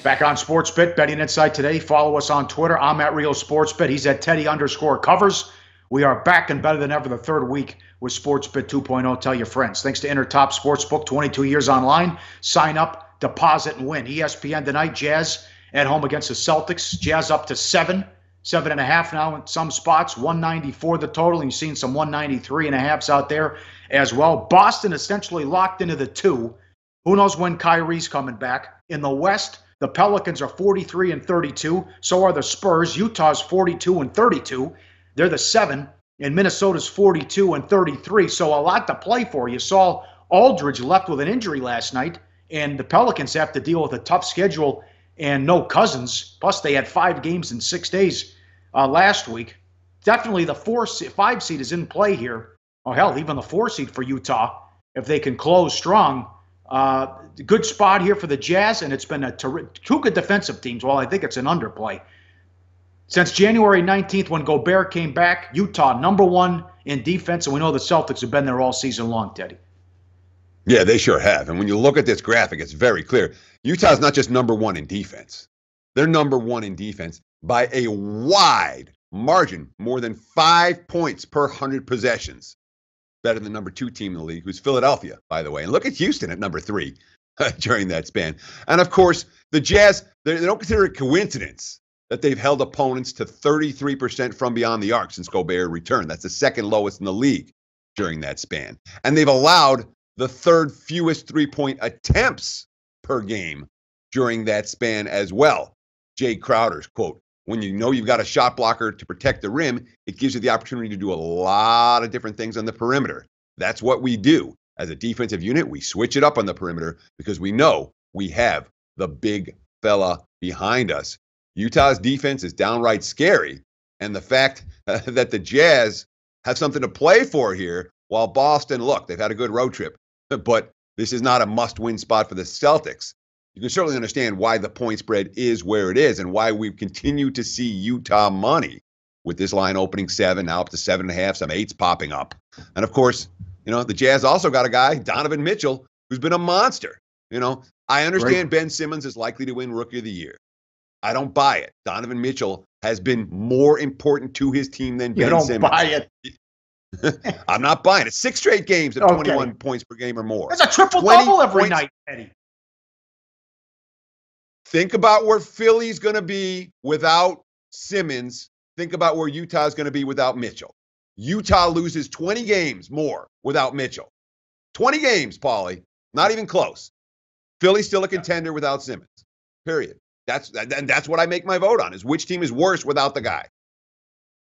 Back on Sportsbet, Betting Insight today. Follow us on Twitter. I'm at Real Sportsbet. He's at Teddy_Covers. We are back and better than ever the third week with Sportsbet 2.0. Tell your friends. Thanks to Intertop Sportsbook, 22 years online. Sign up, deposit, and win. ESPN tonight, Jazz at home against the Celtics. Jazz up to 7.5 now in some spots. 194 the total. And you've seen some 193.5s out there as well. Boston essentially locked into the 2. Who knows when Kyrie's coming back. In the West, the Pelicans are 43-32. So are the Spurs. Utah's 42-32. They're the 7. And Minnesota's 42-33. So a lot to play for. You saw Aldridge left with an injury last night. And the Pelicans have to deal with a tough schedule and no Cousins. Plus, they had 5 games in 6 days last week. Definitely the 5 seed is in play here. Oh, hell, even the 4 seed for Utah, if they can close strong. Good spot here for the Jazz, and it's been two good defensive teams. Well, I think it's an underplay. Since January 19th, when Gobert came back, Utah #1 in defense, and we know the Celtics have been there all season long, Teddy. Yeah, they sure have. And when you look at this graphic, it's very clear. Utah's not just #1 in defense. They're #1 in defense by a wide margin, more than 5 points per 100 possessions. Better than #2 team in the league, who's Philadelphia, by the way. And look at Houston at #3 during that span. And, of course, the Jazz, they don't consider it coincidence that they've held opponents to 33% from beyond the arc since Gobert returned. That's the second lowest in the league during that span. And they've allowed the third fewest three-point attempts per game during that span as well. Jay Crowder's quote, "When you know you've got a shot blocker to protect the rim, it gives you the opportunity to do a lot of different things on the perimeter. That's what we do. As a defensive unit, we switch it up on the perimeter because we know we have the big fella behind us." Utah's defense is downright scary. And the fact that the Jazz have something to play for here, while Boston, look, they've had a good road trip, but this is not a must-win spot for the Celtics. You can certainly understand why the point spread is where it is and why we've continued to see Utah money with this line opening 7, now up to 7.5, some 8s popping up. And, of course, the Jazz also got a guy, Donovan Mitchell, who's been a monster. I understand Ben Simmons is likely to win Rookie of the Year. I don't buy it. Donovan Mitchell has been more important to his team than Ben Simmons. You don't buy it. I'm not buying it. 6 straight games of 21 points per game or more. That's a triple-double every night, Eddie. Think about where Philly's going to be without Simmons. Think about where Utah's going to be without Mitchell. Utah loses 20 games more without Mitchell. 20 games, Pauly. Not even close. Philly's still a contender without Simmons. Period. That's what I make my vote on, is which team is worse without the guy.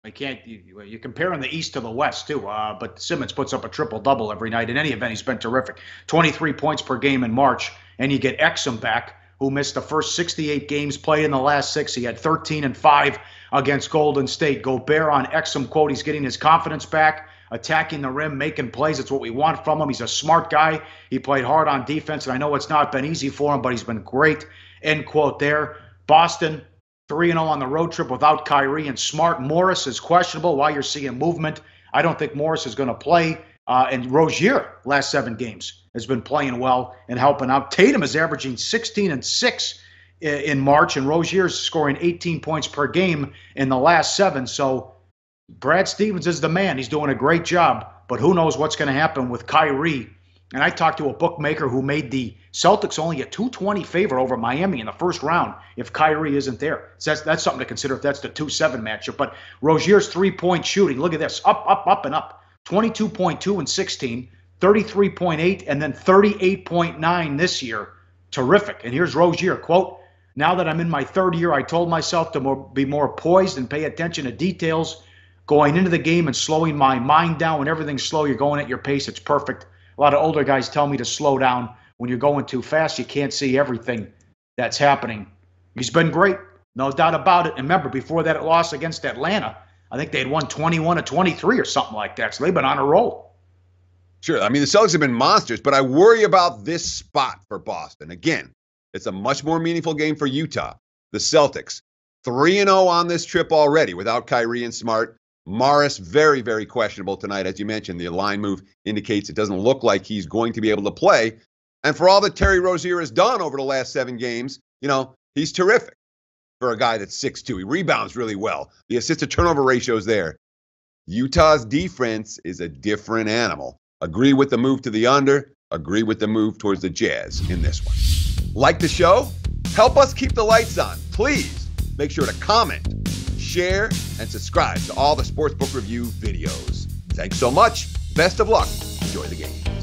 You're comparing the East to the West, too. But Simmons puts up a triple-double every night. In any event, he's been terrific. 23 points per game in March. And you get Exum back, who missed the first 68 games, played in the last 6. He had 13 and 5 against Golden State. Gobert on Exum, quote, he's getting his confidence back, attacking the rim, making plays. It's what we want from him. He's a smart guy. He played hard on defense, and I know it's not been easy for him, but he's been great. End quote there. Boston, 3-0 on the road trip without Kyrie and Smart. Morris is questionable. While you're seeing movement, I don't think Morris is going to play. And Rozier, last 7 games, has been playing well and helping out. Tatum is averaging 16 and 6 in March, and Rozier's scoring 18 points per game in the last 7. So Brad Stevens is the man. He's doing a great job. But who knows what's going to happen with Kyrie. And I talked to a bookmaker who made the Celtics only a 220 favor over Miami in the first round if Kyrie isn't there. So that's something to consider if that's the 2-7 matchup. But Rozier's 3-point shooting, look at this, up, and up. 22.2 and 16, 33.8, and then 38.9 this year. Terrific. And here's Rozier, quote, "Now that I'm in my 3rd year, I told myself to be more poised and pay attention to details, going into the game and slowing my mind down. When everything's slow, you're going at your pace. It's perfect. A lot of older guys tell me to slow down. When you're going too fast, you can't see everything that's happening." He's been great, no doubt about it. And remember, before that loss against Atlanta, I think they'd won 21-23 or something like that. So they've been on a roll. Sure. I mean, the Celtics have been monsters, but I worry about this spot for Boston. Again, it's a much more meaningful game for Utah. The Celtics, 3-0 on this trip already without Kyrie and Smart. Morris, very, very questionable tonight. As you mentioned, the line move indicates it doesn't look like he's going to be able to play. And for all that Terry Rozier has done over the last 7 games, He's terrific for a guy that's 6'2". He rebounds really well. The assist-to-turnover ratio is there. Utah's defense is a different animal. Agree with the move to the under. Agree with the move towards the Jazz in this one. Like the show? Help us keep the lights on. Please make sure to comment, share, and subscribe to all the Sportsbook Review videos. Thanks so much. Best of luck. Enjoy the game.